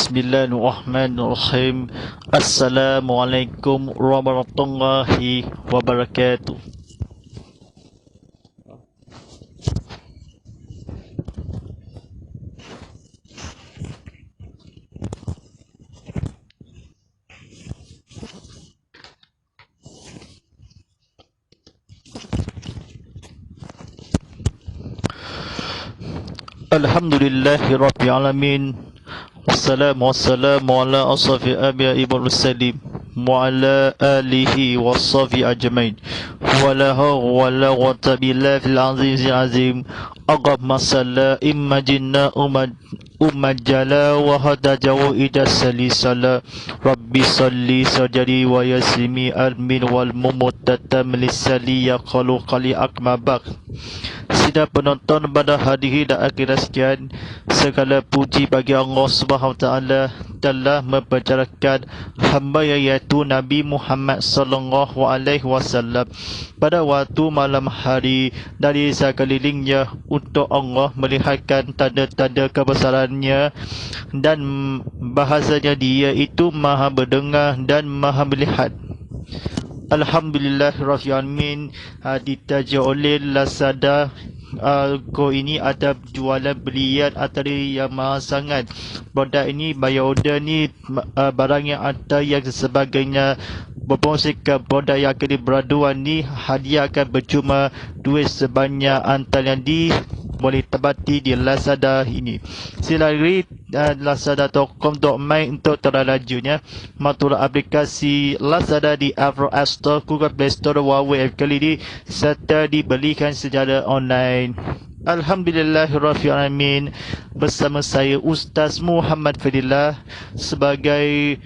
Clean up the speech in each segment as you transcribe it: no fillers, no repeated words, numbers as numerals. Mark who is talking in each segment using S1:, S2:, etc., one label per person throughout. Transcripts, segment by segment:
S1: Bismillahirrahmanirrahim. Assalamualaikum warahmatullahi wabarakatuh. Alhamdulillahi alamin. Wassalamu ala asrafi anbiya'i wal mursalin wa ala alihi washabihi ajmain. Wala hawla wala quwwata illa billahil azim. Allahumma salli imma jinna umajjala wa hadajawu ida salisala. Rabbi salli sajadi wa yasimi almin wal mumutatam lisali yaqalu qali akmabak. Sidang penonton pada hari dan akhirat sekian, segala puji bagi Allah Subhanahu Wa Taala telah mempercayakan hamba iaitu Nabi Muhammad sallallahu alaihi wasallam pada waktu malam hari dari sekelilingnya untuk Allah melihatkan tanda-tanda kebesarannya dan bahasanya Dia itu Maha mendengar dan Maha melihat. Alhamdulillah Rabbil ditaja oleh Lazada. Ko ini ada jualan belian atari yang mahal sangat. Produk ini bayar order ni barang yang ada yang sebagainya. Berpromosikan produk yang akan diberaduan ni, hadiah akan bercuma, duit sebanyak antara yang boleh tebati di Lazada ini. Silari lazada.com.my untuk terlajunya. Matulah aplikasi Lazada di Apple App Store, Google Play Store, Huawei kali ini serta dibelikan secara online. Alhamdulillahirrahmanirrahim. Bersama saya Ustaz Muhammad Fadillah sebagai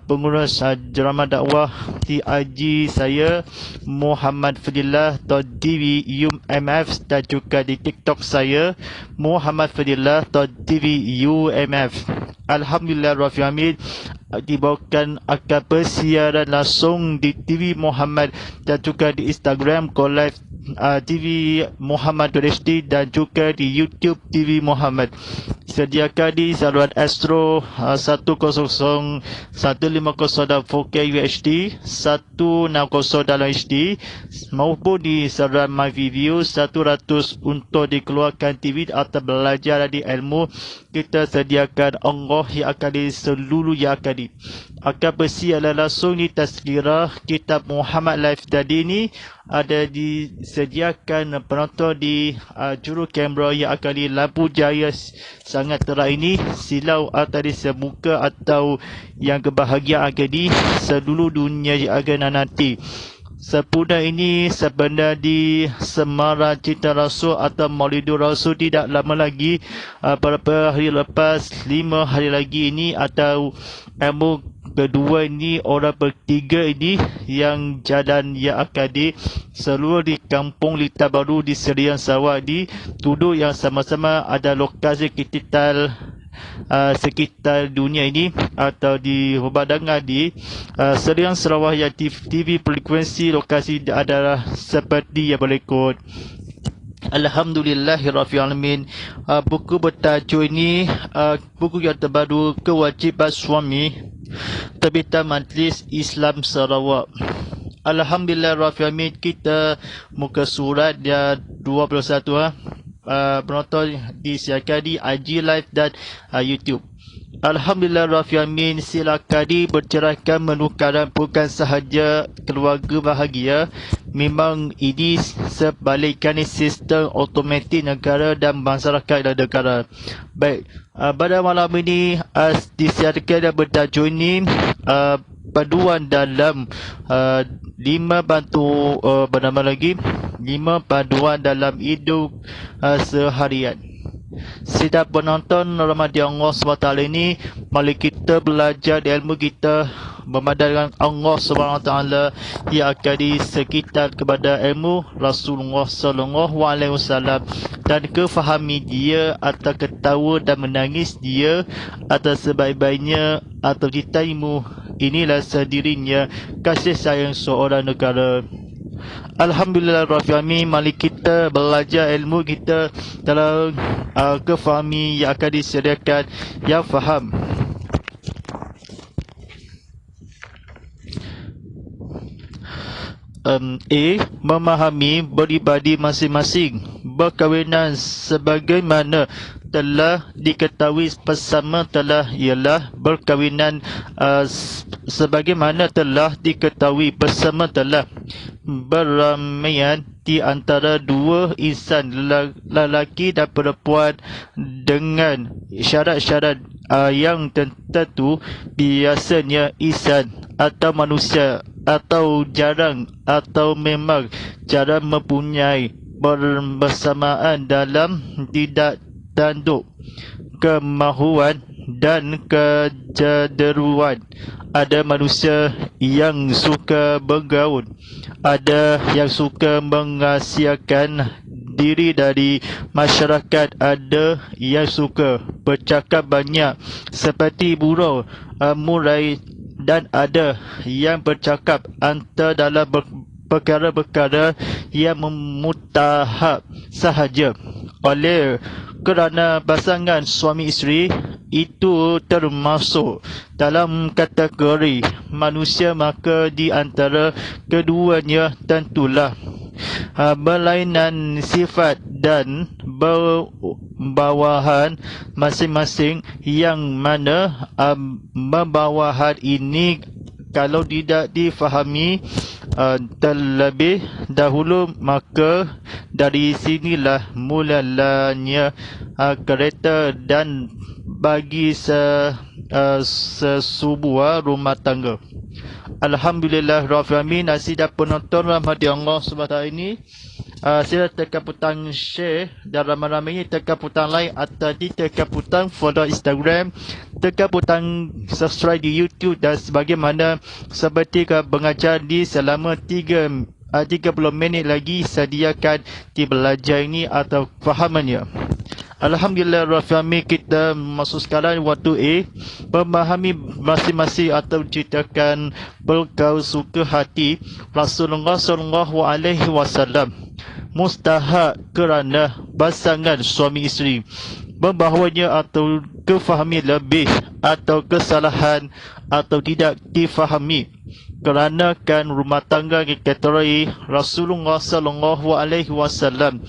S1: pengurus jemaah dakwah di IG saya Muhammad Fadillah .tv UMF dan juga di TikTok saya Muhammad Fadillah .tv UMF. Alhamdulillahirrahmanirrahim, dibawakan akan persiaran langsung di TV Muhammad dan juga di Instagram Live TV Muhammad HD dan juga di YouTube TV Muhammad. Sediakan di saluran Astro 100 150 dalam 4K UHD, 160 dalam HD maupun di saluran My Video 100 untuk dikeluarkan TV atau belajar di ilmu. Kita sediakan Allah yang akan di seluruh yang akan di akan bersiaran langsung di Tazkirah Kitab Muhammad Live tadi ini ada disediakan penonton di juru kamera yang akan di lampu jaya sangat terang ini, silau atau di semuka atau yang kebahagiaan akan di seluruh dunia yang akan nanti. Sempurna ini sebenarnya di Semaran Cinta Rasul atau Maulidur Rasul tidak lama lagi, beberapa hari lepas, 5 hari lagi ini atau ilmu kedua ini, orang bertiga ini yang jalan yang akan di seluruh di Kampung Lita Baru di Serian Sarawak di duduk yang sama-sama ada lokasi kital sekitar dunia ini atau di pemandangan di Serian Sarawak yang TV frekuensi lokasi adalah seperti yang berikut. Alhamdulillahirrahmanirrahim. Buku bertajuk ini buku yang terbaru, Kewajiban Suami, terbitan Majlis Islam Sarawak. Alhamdulillahirrahmanirrahim. Kita muka surat dia 21 penonton disiarkan di IG Live dan YouTube. Alhamdulillahirrahmanirrahim. Silakan dipercerahkan menukaran bukan sahaja keluarga bahagia, memang ini sebaliknya sistem automatik negara dan masyarakat dan negara. Baik, pada malam ini disiarkan dan bertajuk ini paduan dalam 5 bantu bernama lagi 5 paduan dalam hidup seharian. Sidang penonton rahmati Allah SWT ini, mari kita belajar ilmu kita memandangkan Allah Subhanahu Wa Taala yang akan di sekitar kepada ilmu Rasulullah Sallallahu Alaihi Wasallam dan kefahami dia atau ketawa dan menangis dia atau sebaik-baiknya atau cintaimu, inilah sendirinya kasih sayang seorang negara. Alhamdulillah Rabbil Alamin, mari kita belajar ilmu kita dalam kefahami yang akan disediakan yang faham. Memahami peribadi masing-masing berkahwinan sebagaimana telah diketahui bersama telah ialah berkahwinan sebagaimana telah diketahui bersama telah beramaian di antara dua insan lelaki dan perempuan dengan syarat-syarat yang tertentu, biasanya insan atau manusia atau jarang atau memang jarang mempunyai bersamaan dalam tidak tanduk kemahuan dan kecenderungan. Ada manusia yang suka bergaul, ada yang suka mengasiakan diri dari masyarakat, ada yang suka bercakap banyak seperti burung murai, dan ada yang bercakap antara dalam perkara-perkara yang memutahap sahaja. Oleh kerana pasangan suami isteri itu termasuk dalam kategori manusia, maka di antara keduanya tentulah berlainan sifat dan bawahan masing-masing, yang mana bawahan ini kalau tidak difahami terlebih dahulu, maka dari sinilah mulanya kereta dan bagi sesebuah rumah tangga. Alhamdulillah Rabbil Alamin, dan penonton rahmati Allah SWT ini, sila tekan butang share dan ramai-ramai ini, tekan butang like atau tekan butang follow Instagram, tekan butang subscribe di YouTube, dan sebagaimana seperti pengajar di selama 30 minit lagi sediakan di belajar ini atau fahamannya. Alhamdulillah Rabbil Alamin, kita masuk sekarang waktu A, memahami masing-masing atau ceritakan berkau suka hati Rasulullah Sallallahu Alaihi Wasallam. Mustahak kerana pasangan suami isteri membahawanya atau kefahami lebih atau kesalahan atau tidak difahami, kerana kan rumah tangga kategori Rasulullah Sallallahu Alaihi Wasallam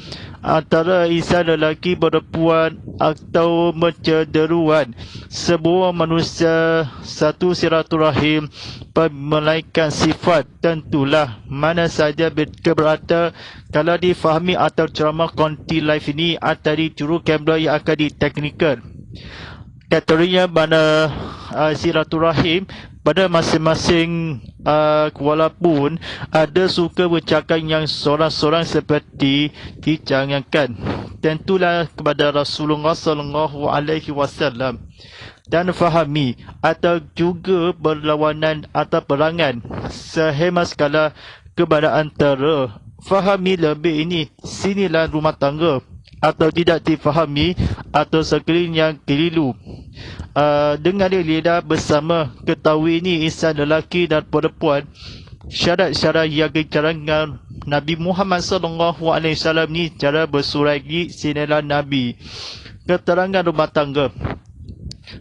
S1: antara insan lelaki perempuan atau mencenderuan sebuah manusia satu silaturahim melainkan sifat, tentulah mana saja keberatan kalau difahami atau ceramah konti live ini atau di juru kamera yang akan diteknikan. Kategorinya mana silaturahim pada masing-masing walaupun ada suka bercakap yang seorang-seorang seperti dijangankan, tentulah kepada Rasulullah Sallallahu Alaihi Wasallam, dan fahami atau juga berlawanan atau perangan sehemat skala kepada antara fahami lebih ini, sinilah rumah tangga atau tidak difahami atau sekeliling yang keliru. Dengan lidah bersama ketahui ini insan lelaki dan perempuan, syarat-syarat yang dicarangkan Nabi Muhammad Sallallahu Alaihi Wasallam ni cara bersuragi sinilah Nabi. Keterangan rumah tangga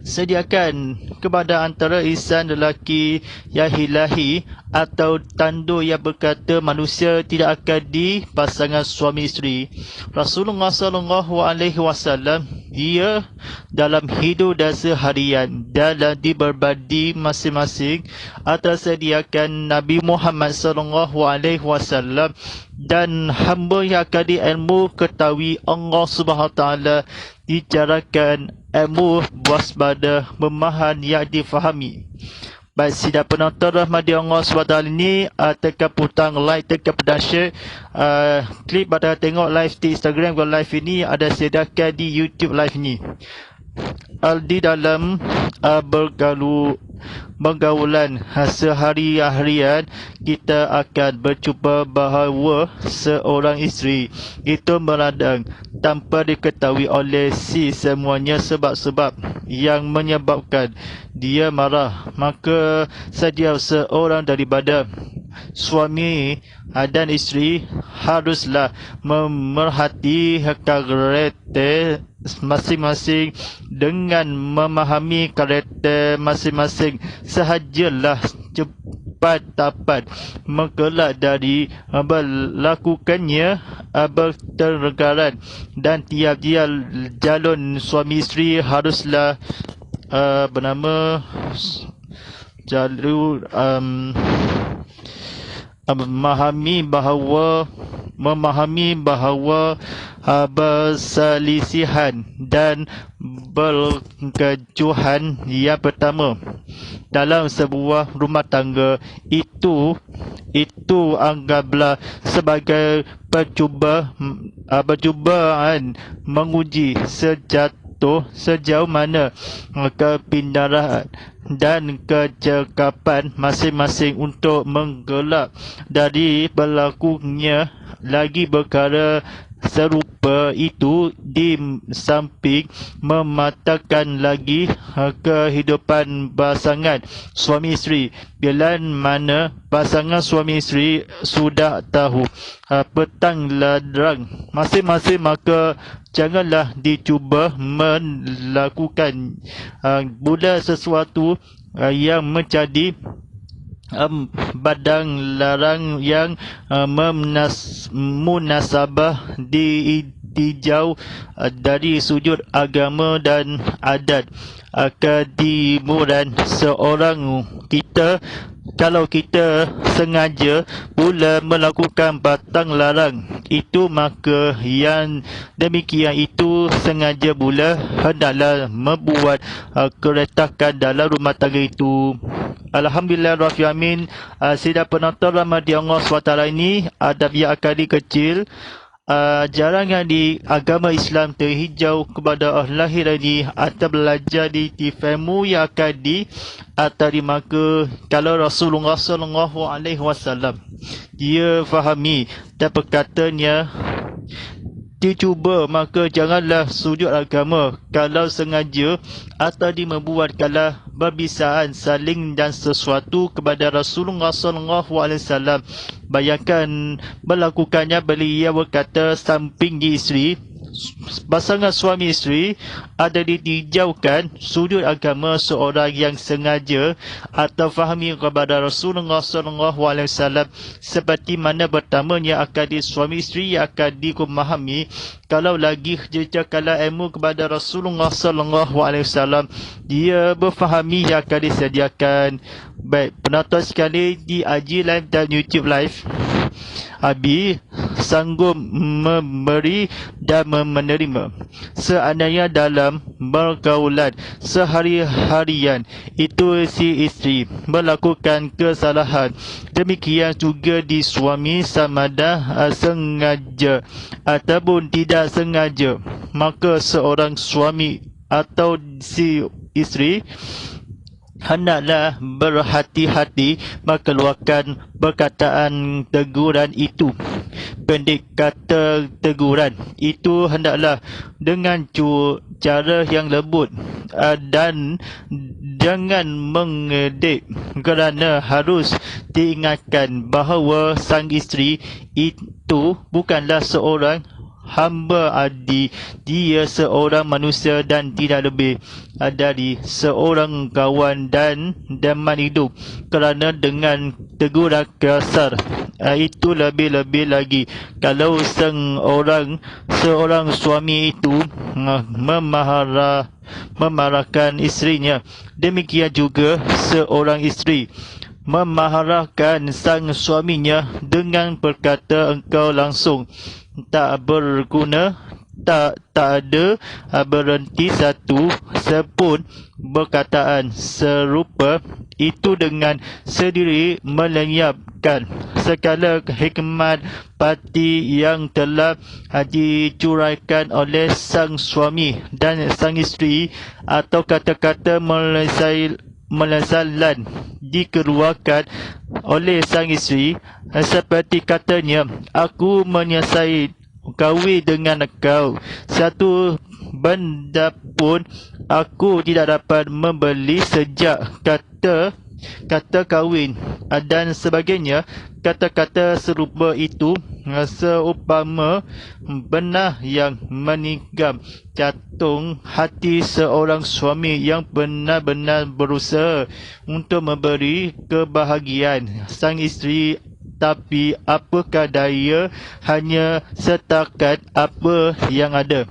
S1: sediakan kepada antara insan lelaki yang ilahi atau tanda yang berkata manusia tidak akan pasangan suami isteri. Rasulullah Sallallahu Alaihi Wasallam dia dalam hidup dan seharian dalam di berbadi masing-masing atau sediakan Nabi Muhammad Sallallahu Alaihi Wasallam dan hamba yang akan ilmu ketahui Allah Subhanahu Taala dicarakan ilmu waspada memahan yang difahami. Baik, sidang penonton rahmati Allah SWT ini, tekan butang like, tekan butang share, klik pada tengok live di Instagram. Kalau live ini ada sediakan di YouTube live ni. Di dalam bergalu pergaulan sehari-harian, kita akan berjumpa bahawa seorang isteri itu meradang tanpa diketahui oleh si semuanya sebab-sebab yang menyebabkan dia marah. Maka setiap seorang daripada suami dan isteri haruslah memerhati karakter masing-masing dengan memahami karakter masing-masing. Sahajalah cepat dapat mengelak dari berlakukannya pertengkaran, dan tiap-tiap calon suami isteri haruslah bernama jalur memahami bahawa perselisihan dan perkecohan yang pertama dalam sebuah rumah tangga itu anggaplah sebagai percubaan menguji sejauh mana kepintaran dan kecekapan masing-masing untuk mengelak dari berlakunya lagi perkara serupa itu, di samping mematahkan lagi kehidupan pasangan suami isteri. Bila mana pasangan suami isteri sudah tahu petang larang masing-masing, maka janganlah dicuba melakukan pula sesuatu yang menjadi badang larang yang munasabah dijauh dari sudut agama dan adat ketimuran seorang kita. Kalau kita sengaja pula melakukan batang larang itu, maka yang demikian itu sengaja pula hendaklah membuat keretakan dalam rumah tangga itu. Alhamdulillahirrahmanirrahim. Sidang penonton rahmati Allah SWT ini ada yang akadi kecil. Jarangan di agama Islam terhijau kepada lahir ini atau belajar di TVMU yang akadi atau di maka kalau Rasulullah SAW dia fahami dan perkataannya dicuba, maka janganlah sujud agama kalau sengaja atau membuat kalah berbisaan saling dan sesuatu kepada Rasulullah SAW. Bayangkan melakukannya, beliau berkata samping di isteri, pasangan suami isteri ada dijauhkan sudut agama seorang yang sengaja atau fahami kepada Rasulullah SAW, seperti mana pertamanya akad suami isteri yang akan dimahami kalau lagi jejakalah ilmu kepada Rasulullah SAW, dia berfahami yang akan disediakan. Baik penonton sekali di IG Live dan YouTube Live, Abi sanggup memberi dan menerima. Seandainya dalam pergaulan sehari-harian itu si isteri melakukan kesalahan, demikian juga di suami sama ada sengaja ataupun tidak sengaja, maka seorang suami atau si isteri hendaklah berhati-hati mengeluarkan perkataan teguran itu. Pendek kata teguran itu hendaklah dengan cara yang lembut dan jangan mengedek, kerana harus diingatkan bahawa sang isteri itu bukanlah seorang hamba adi, dia seorang manusia dan tidak lebih dari seorang kawan dan teman hidup. Kerana dengan teguran kasar itu lebih-lebih lagi kalau seorang suami itu memarahkan isterinya, demikian juga seorang isteri memarahkan sang suaminya dengan berkata engkau langsung tak berguna, tak ada berhenti satu sepun perkataan serupa itu dengan sendiri melenyapkan segala hikmat parti yang telah dicurahkan oleh sang suami dan sang isteri, atau kata-kata melazalan dikeluarkan oleh sang isteri, seperti katanya, aku menyelesai kahwin dengan kau, satu benda pun aku tidak dapat membeli sejak kata kahwin dan sebagainya. Kata-kata serupa itu seumpama benah yang menikam jantung hati seorang suami yang benar-benar berusaha untuk memberi kebahagiaan sang isteri, tapi apakah daya, hanya setakat apa yang ada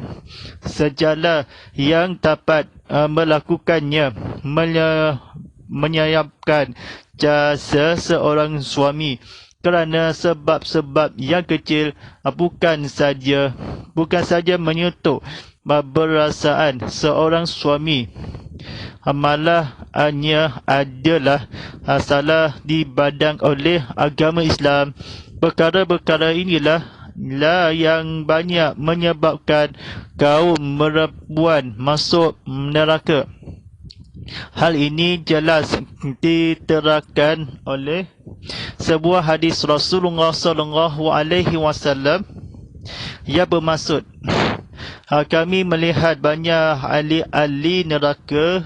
S1: sajalah yang dapat melakukannya, menyiapkan jasa seorang suami, kerana sebab-sebab yang kecil bukan saja menyentuh perasaan seorang suami, malah hanya adalah salah dibadang oleh agama Islam. Perkara-perkara inilah yang banyak menyebabkan kaum perempuan masuk neraka. Hal ini jelas diterangkan oleh sebuah hadis Rasulullah sallallahu alaihi wasallam yang bermaksud, kami melihat banyak ahli neraka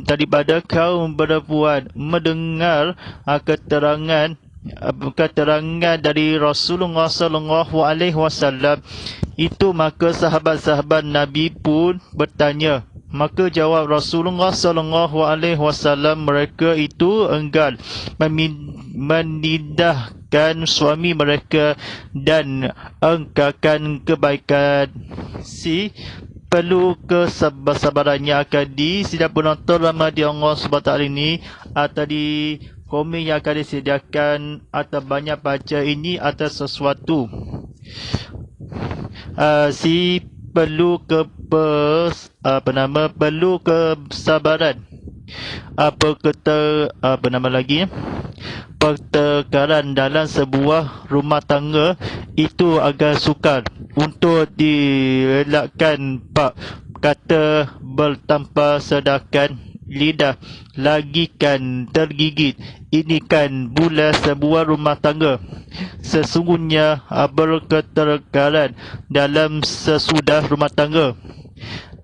S1: daripada kaum perempuan. Mendengar keterangan dari Rasulullah sallallahu alaihi wasallam itu, maka sahabat-sahabat Nabi pun bertanya. Maka jawab Rasulullah sallallahu alaihi wasallam, mereka itu enggan menindahkan suami mereka dan engkaukan kebaikan. Perlu kesabaran yang akan sidang penonton Ramadan Allah SWT ini, atau di komen yang akan disediakan, atau banyak baca ini atas sesuatu. Perlu kesabaran. Pertengkaran dalam sebuah rumah tangga itu agak sukar untuk dielakkan. Kata bertanpa sedangkan lidah lagi kan tergigit. Ini kan bulan sebuah rumah tangga. Sesungguhnya berketerkaran dalam sesudah rumah tangga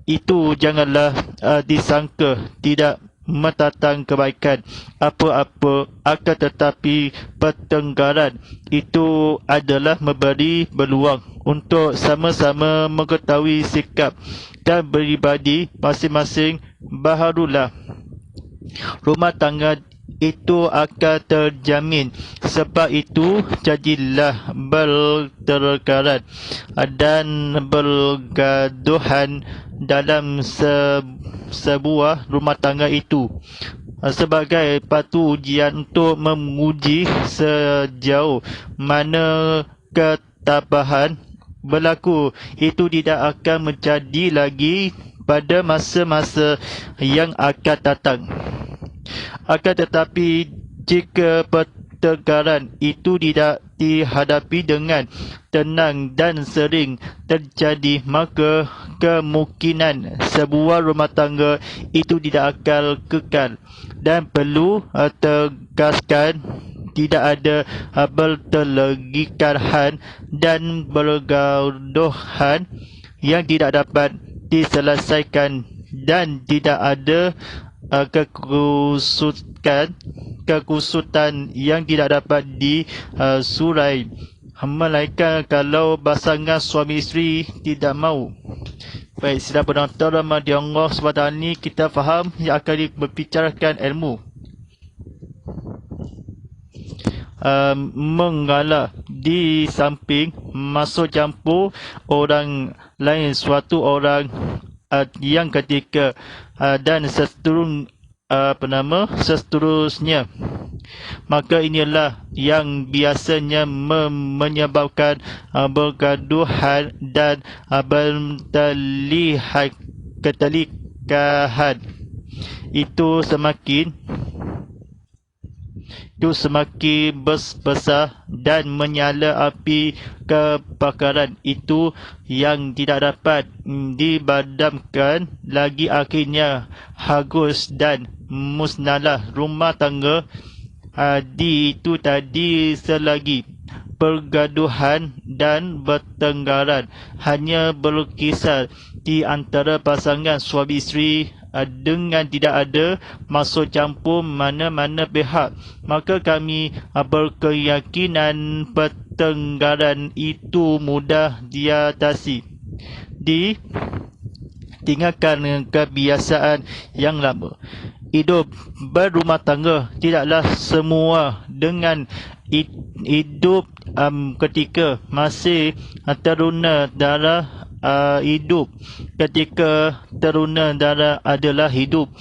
S1: itu janganlah disangka tidak mendatang kebaikan apa-apa, akan tetapi pertengkaran itu adalah memberi peluang untuk sama-sama mengetahui sikap dan peribadi masing-masing. Baharulah rumah tangga itu akan terjamin. Sebab itu jadilah bertengkaran dan bergaduhan dalam sebuah rumah tangga itu sebagai batu ujian untuk menguji sejauh mana ketabahan berlaku itu tidak akan menjadi lagi pada masa-masa yang akan datang. Akan tetapi jika pertengkaran itu tidak dihadapi dengan tenang dan sering terjadi, maka kemungkinan sebuah rumah tangga itu tidak akan kekal. Dan perlu tegaskan, tidak ada pertelingkahan dan pergaduhan yang tidak dapat diselesaikan, dan tidak ada kekusutan yang tidak dapat disurai, melainkan kalau pasangan suami isteri tidak mahu. Baik, sidang penonton Ramadan Allah SWT ini, kita faham yang akan dibicarakan ilmu mengalah di samping masuk campur orang lain, suatu orang yang ketiga dan seterusnya. Maka inilah yang biasanya menyebabkan pergaduhan dan ketelikahan. Itu semakin besar dan menyala api kebakaran itu yang tidak dapat dibadamkan lagi, akhirnya hangus dan musnalah rumah tangga di itu tadi selagi pergaduhan dan bertenggaran hanya berkisar di antara pasangan suami isteri dengan tidak ada masuk campur mana-mana pihak, maka kami berkeyakinan pertenggaran itu mudah diatasi. Tinggalkan kebiasaan yang lama. Hidup berumah tangga tidaklah semua dengan hidup ketika masih teruna darah hidup ketika teruna darah adalah hidup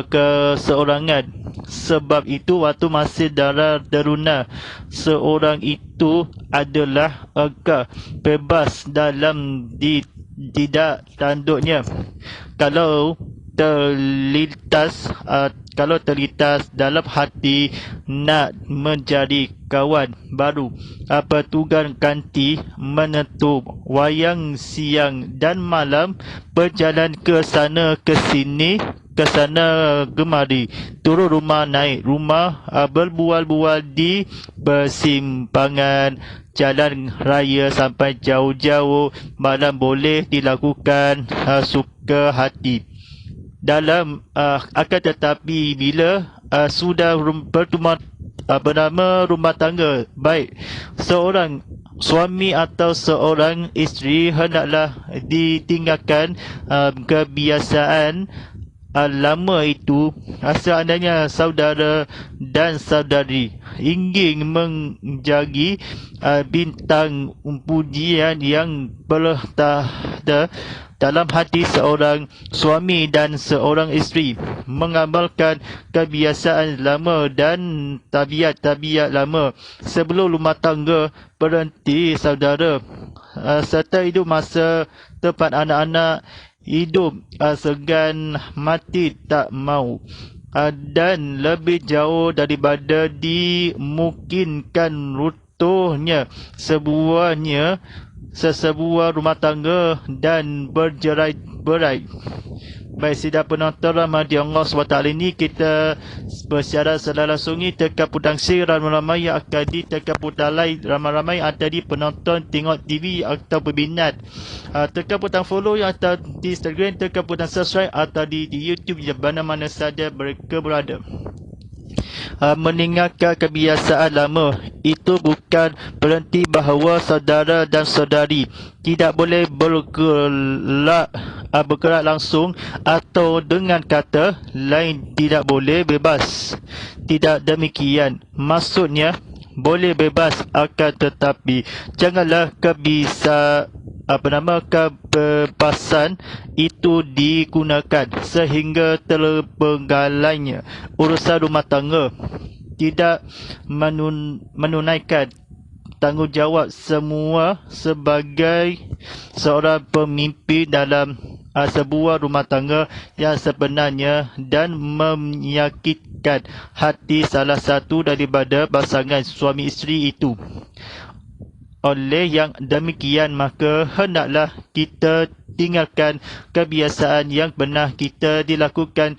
S1: keseorangan. Sebab itu waktu masih darah teruna seorang itu adalah bebas dalam tidak tanduknya. Kalau terlintas dalam hati nak menjadi kawan baru, petugas ganti menentu wayang siang dan malam, berjalan ke sana ke sini, ke sana kemari, turun rumah naik rumah, berbual-bual di persimpangan jalan raya sampai jauh-jauh malam boleh dilakukan suka hati. Akan tetapi bila sudah bernama rumah tangga, baik seorang suami atau seorang isteri hendaklah ditinggalkan kebiasaan lama itu. Seandainya saudara dan saudari ingin menjadi bintang pujian yang bertahta dalam hati seorang suami dan seorang isteri, mengamalkan kebiasaan lama dan tabiat-tabiat lama sebelum rumah tangga berhenti, saudara, serta hidup masa tepat anak-anak hidup segan mati tak mau, dan lebih jauh daripada dimungkinkan runtuhnya sesebuah rumah tangga dan berjerai-berai. Baik, sidang penonton rahmati Allah SWT, ini kita bersiaran secara langsung teka putang sir ramai-ramai yang akan teka putang lain, ramai-ramai ada di penonton tengok TV atau berminat. Teka putang follow yang atau di Instagram, teka putang subscribe atau di YouTube, di mana-mana saja mereka berada. Meninggalkan kebiasaan lama itu bukan berarti bahawa saudara dan saudari tidak boleh bergerak langsung, atau dengan kata lain tidak boleh bebas. Tidak demikian. Maksudnya boleh bebas, akan tetapi janganlah kebebasan itu digunakan sehingga terpenggalainya urusan rumah tangga, tidak menunaikan tanggungjawab semua sebagai seorang pemimpin dalam sebuah rumah tangga yang sebenarnya, dan menyakitkan hati salah satu daripada pasangan suami isteri itu. Oleh yang demikian, maka hendaklah kita tinggalkan kebiasaan yang pernah kita dilakukan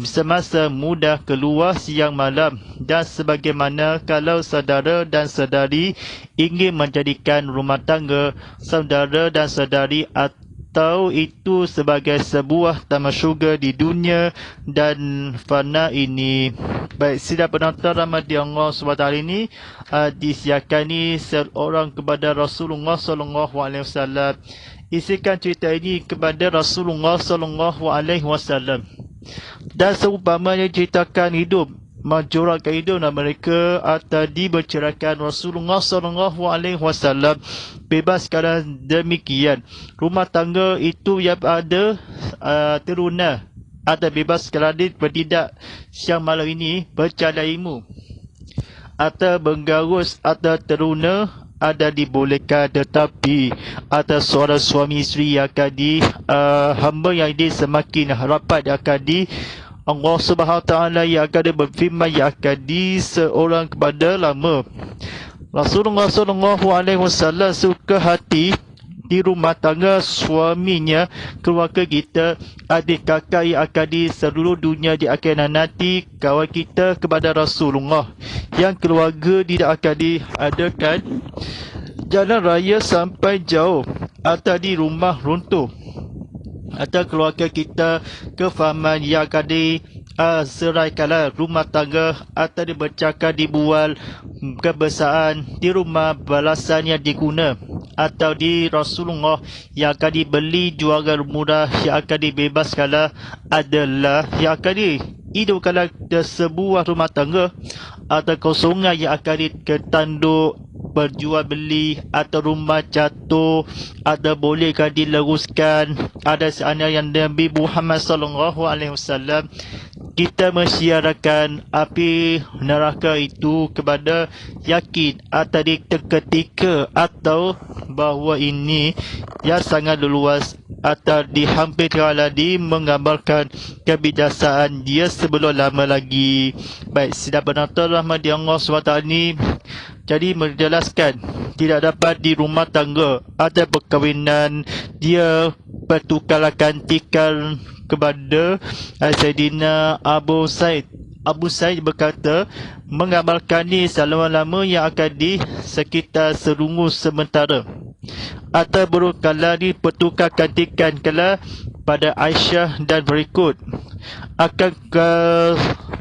S1: semasa muda keluar siang malam. Dan sebagaimana kalau saudara dan saudari ingin menjadikan rumah tangga saudara dan saudari atau itu sebagai sebuah taman syurga di dunia dan fana ini. Baik, sidang penonton rahmati Allah SWT, ini disiarkan ni seorang kepada Rasulullah SAW. Isikan cerita ini kepada Rasulullah SAW, dan seumpamanya ceritakan hidup, mencorakkan hidup mereka tadi berceraikan Rasulullah SAW. Bebas kerana demikian rumah tangga itu yang ada teruna atau bebas kerana bertindak siang malam ini bercadar ilmu atau menggarus atau teruna ada dibolehkan, tetapi atas seorang suami isteri yang akan hamba yang ini semakin rapat akan Allah Subhanahu Wa Taala yang akan berfirman yang akan seorang kepada lama. Rasulullah SAW suka hati di rumah tangga suaminya, keluarga kita, adik kakak yang akan di seluruh dunia di akhirat nanti, kawan kita kepada Rasulullah yang keluarga tidak akan diadakan jalan raya sampai jauh atau di rumah runtuh atau keluarga kita kefahaman yang akan seraikanlah rumah tangga atau dibacakan dibual kebesaran di rumah balasan yang diguna atau di Rasulullah yang akan dibeli jualan murah yang akan dibebaskanlah adalah yang akan dihidupkanlah sebuah rumah tangga atau kosongan yang akan diketanduk berjual beli atau rumah jatuh atau bolehkah dileruskan ada seandainya yang Nabi Muhammad SAW kita mensyiarkan api neraka itu kepada yakin atau ketika atau bahawa ini yang sangat luas atau hampir tiada menggambarkan kebijaksanaan dia sebelum lama lagi. Baik, sidang penonton rahmat di Allah SWT ini jadi menjelaskan tidak dapat di rumah tangga atau perkahwinan dia bertukarlah gantikan kepada Sayyidina Abu Said. Abu Said berkata menggambarkan ni selama-lama yang akan di sekitar serungu sementara atau berukala dipertukar gantikan kala pada Aisyah dan berikut akan ke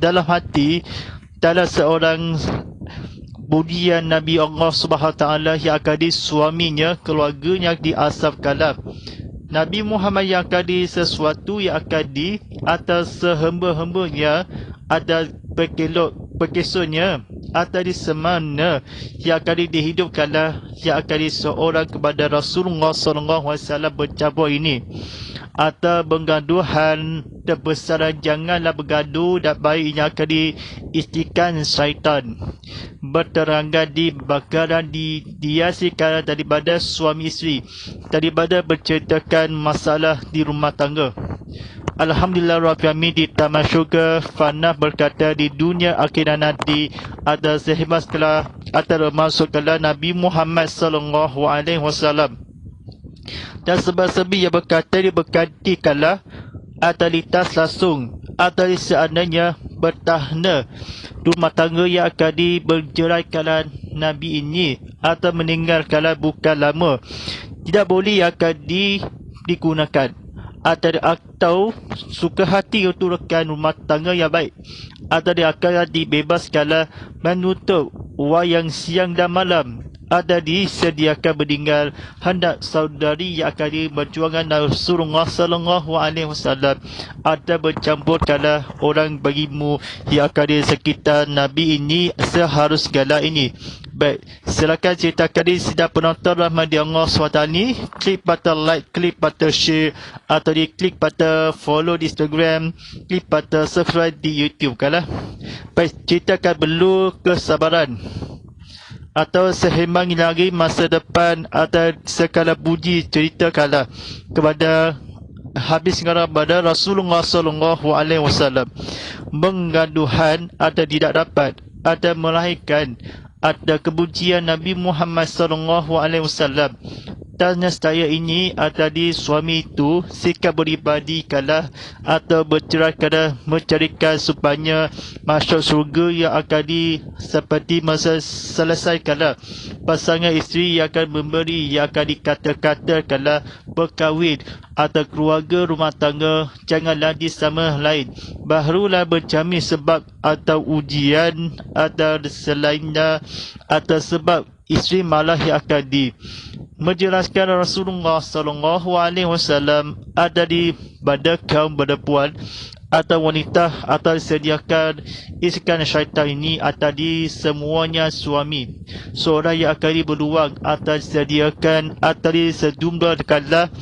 S1: dalam hati dalam seorang budian Nabi Allah SWT yang akan di suaminya keluarganya di asaf kalam Nabi Muhammad yang akan di sesuatu yang akan di atas sehamba-hambanya ada pekesonya atau di semana yang akan dihidupkanlah yang akan di seorang kepada Rasulullah SAW bercampur ini atau bergaduhan terbesaran janganlah bergaduh dan baik yang akan diistikan syaitan berterangkan di bakaran diasikan daripada suami isteri daripada berceritakan masalah di rumah tangga. Alhamdulillah Rabbil Alamin di taman syurga fana berkata di dunia akhirat nanti ada sehebat kala atau masuklah Nabi Muhammad SAW dan sebab-sebab yang berkata dia berganti kala atau litas langsung atau seandainya bertahna rumah tangga yang akan bercerai kala Nabi ini atau meninggal kala bukan lama tidak boleh akan digunakan atau suka hati untuk rekan rumah tangga yang baik atau dia akan dibebaskanlah menutup wayang siang dan malam ada disediakan meninggal hendak saudari yang akan berjuangan Rasulullah SAW ada bercampurkanlah orang bagimu yang akan di sekitar Nabi ini seharus segala ini. Baik, silakan ceritakan di sidang penonton rahmat di Allah SWT ni klik button like, klik button share atau klik button follow di Instagram, klik button subscribe di YouTube kalah. Baik, ceritakan perlu kesabaran atau sehembang lagi masa depan atau sekala puji ceritakanlah kepada habis sekarang pada Rasulullah SAW menggaduhan atau tidak dapat atau melahirkan ada kepujian Nabi Muhammad SAW dan nescaya ini ada di suami itu sikap beribadi kalah atau bercerai kalah mencarikan supaya masuk surga yang akan seperti masa selesai kalah pasangan isteri yang akan memberi yang akan dikata-kata kalah berkahwin atau keluarga rumah tangga janganlah disama lain barulah berjamin sebab atau ujian atau selainnya atau sebab isteri malah yang akan menjelaskan Rasulullah SAW ada di pada kaum perempuan atau wanita atau disediakan isikan syaitan ini atau di semuanya suami seorang yang akan berluang atau disediakan atau di sejumlah kala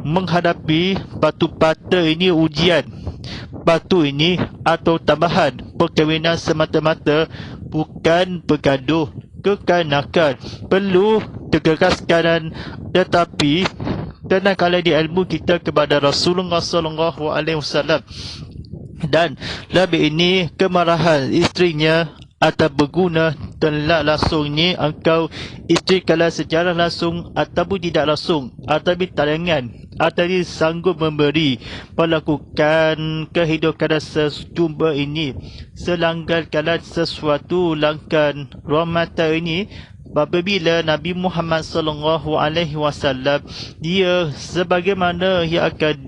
S1: menghadapi batu-batu ini ujian batu ini atau tambahan perkahwinan semata-mata bukan bergaduh kekanakan perlu tegaskan tetapi tenang kala di ilmu kita kepada Rasulullah SAW dan lebih ini kemarahan istrinya atau berguna telah langsungnya engkau isteri kala secara langsung ataupun tidak langsung atau talangan atau sanggup memberi melakukan kehidupan sejumpa ini selanggar kala sesuatu langkan rahmata ini. Apabila Nabi Muhammad sallallahu alaihi wasallam dia sebagaimana yang akan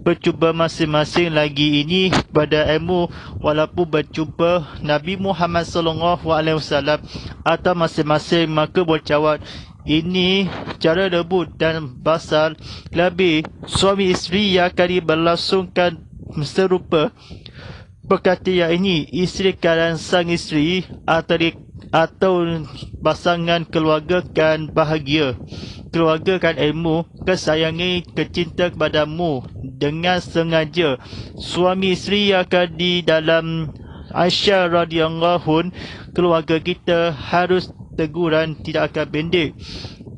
S1: berjumpa masing-masing lagi ini pada ilmu walaupun berjumpa Nabi Muhammad sallallahu alaihi wasallam atau masing-masing maka berjawab ini cara debut dan basal lebih suami isteri yang akan berlangsungkan serupa berkata yang ini isteri kalian sang isteri atau pasangan keluarga kan bahagia, keluarga kan ilmu, kesayangi, kecinta kepadamu dengan sengaja. Suami isteri yang akan di dalam Aisyah radhiyallahu keluarga kita harus teguran tidak akan pendek.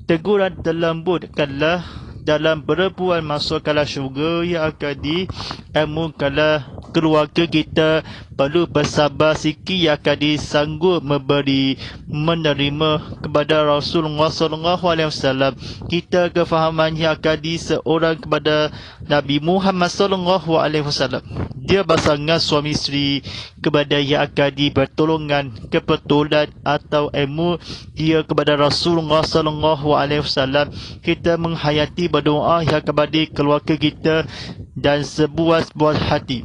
S1: Teguran terlembut kanlah dalam perempuan masuk kala syurga yang akan di ilmu kala keluarga kita perlu bersabar sikit yang akan disanggup memberi menerima kepada Rasulullah SAW. Kita kefahaman yang akan seorang kepada Nabi Muhammad SAW. Dia pasangan suami isteri kepada yang akan bertolongan kebetulan atau ilmu dia kepada Rasulullah SAW. Kita menghayati berdoa yang kepada keluarga kita dan sebuah hati.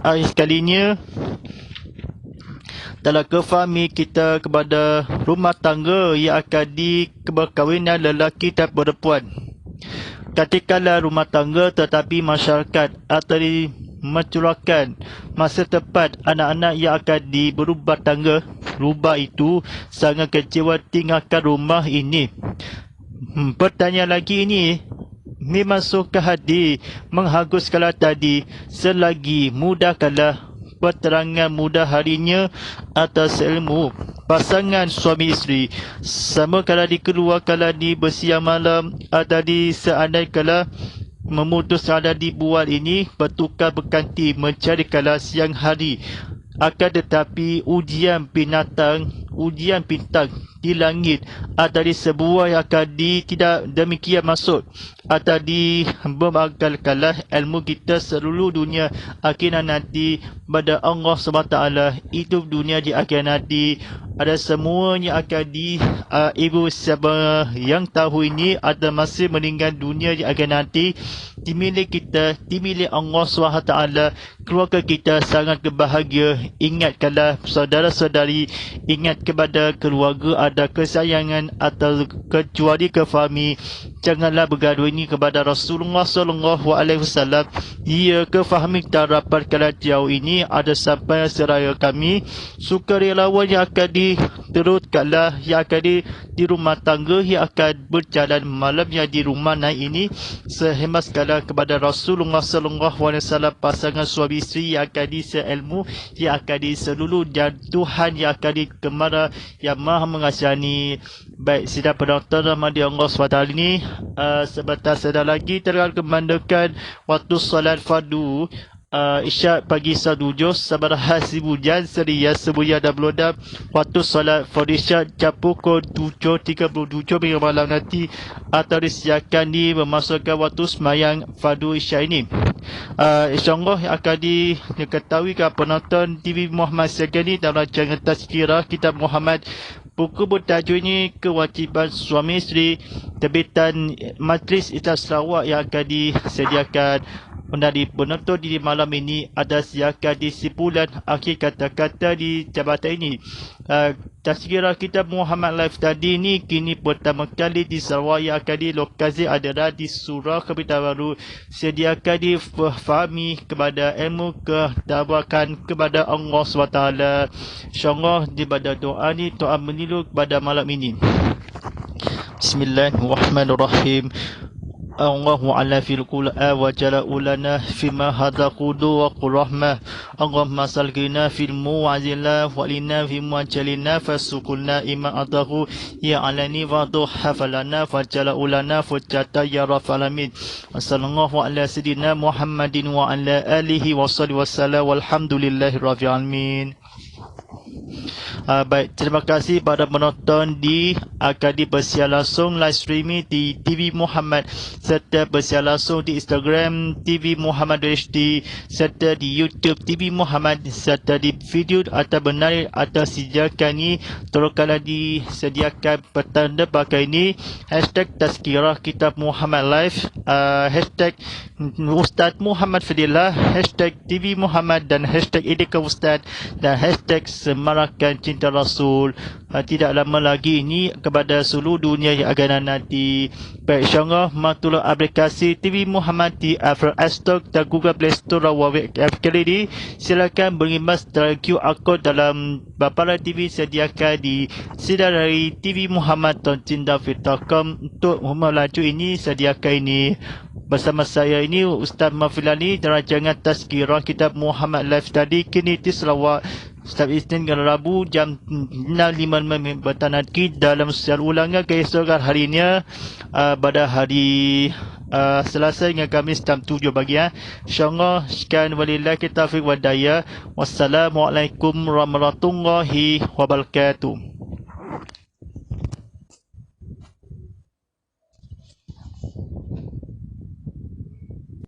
S1: Akhir sekalinya dalam kefahami kita kepada rumah tangga yang akan berkahwinan lelaki dan perempuan. Ketikala rumah tangga tetapi masyarakat atau mencurahkan masa tepat anak-anak yang akan berubah tangga, rubah itu sangat kecewa tinggalkan rumah ini. Pertanyaan lagi ini memang suka hati menghanguskan tadi selagi mudahkanlah peterangan mudah harinya atas ilmu pasangan suami isteri sama kala dikeluarkan di bersiang malam atau di seandainya kala memutus ada dibuat ini bertukar berganti mencari kala siang hari akan tetapi ujian bintang di langit atau di sebuah yang akan tidak demikian masuk atau membagalkanlah ilmu kita seluruh dunia akhirat nanti pada Allah SWT. Itu dunia di akhirat nanti ada semuanya akan ibu siapa yang tahu ini ada masih meninggal dunia di akhirat nanti dimiliki kita, dimiliki Allah SWT. Keluarga kita sangat berbahagia. Ingatkanlah saudara-saudari, ingat kepada keluarga ada kesayangan atau kecuali kefahami. Janganlah bergaduh ini kepada Rasulullah SAW. Ia kefahami tak rapat kalau jauh ini ada sampai seraya kami sukarelawan yang akan diteruskanlah yang akan di rumah tangga yang akan berjalan malam yang di rumah naik ini sehemat sekala kepada Rasulullah SAW pasangan suami isteri yang akan seilmu yang akan seluruh dan Tuhan yang akan kemara yang maha mengasihani. Baik sidang penonton rahmati Allah SWT ini sebentar sedang lagi terang kemandakan waktu solat fardu isyak pagi 1:07 sabar hasil hujan seria sebuya dan belodam waktu solat fardu isyak jam pukul 7.37 hingga malam nanti atau disiapkan memasukkan waktu semayang fardu isyak ini. InsyaAllah akan diketahui ke penonton TV Muhammad Segani dalam rancangan Tazkirah Kitab Muhammad. Buku bertajuk ini kewajiban suami isteri terbitan Majlis Islam Sarawak yang akan disediakan dari penonton di malam ini ada siapkan simpulan akhir kata-kata di jabatan ini. Tazkirah Kitab Muhammad Live tadi ini kini pertama kali di Sarawak yang akan dilokasi adalah di Surau Kebitabaru. Sediakan difahami kepada ilmu ketabakan kepada Allah SWT. InsyaAllah daripada doa ni doa menilu kepada malam ini. Bismillahirrahmanirrahim. Allahu ala fil qul'a wa jala'u lana fima hadha qudu wa qurrahmah. Allahumma salgina fil mu'azila wa lina fi mu'ajalina fasukulna ima adahu ya alani wa duha falana wa jala'u lana fujata ya rafalamin. Wassallallahu ala sayyidina Muhammadin wa ala alihi wa salli wa sallam walhamdulillahi rabbil alamin. Baik, terima kasih pada penonton di akan bersiar langsung live streaming di TV Muhammad serta bersiar langsung di Instagram TV Muhammad HD serta di YouTube TV Muhammad serta di video atau benar atau sediakan ini tolongkanlah disediakan petanda pakai ini hashtag Tazkirah Kitab Muhammad Live, hashtag Ustaz Muhammad Fadillah, hashtag TV Muhammad dan hashtag Edeka Ustaz dan hashtag Semarakan Cinta Rasul. Tidak lama lagi ini kepada seluruh dunia yang akan nanti. Baik, insyaAllah matullah aplikasi TV Muhammad di Apple Store dan Google Play Store web kali ini. Silakan berimbas dalam QR Code dalam paparan TV sediakan di Sidari TV Muhammad Toncinda.com untuk melaju ini sediakan ini. Bersama saya ini Ustaz Mafilani dan rancangan Tazkirah Kitab Muhammad Live tadi kini di Sarawak setiap Isnin dan Rabu jam 6.5 bertanaki dalam siar ulangan keesokan harinya pada hari Selasa hingga Khamis jam 7 pagi. InsyaAllah sekian walillahi taufiq wa hidayah. Wassalamualaikum warahmatullahi wabarakatuh.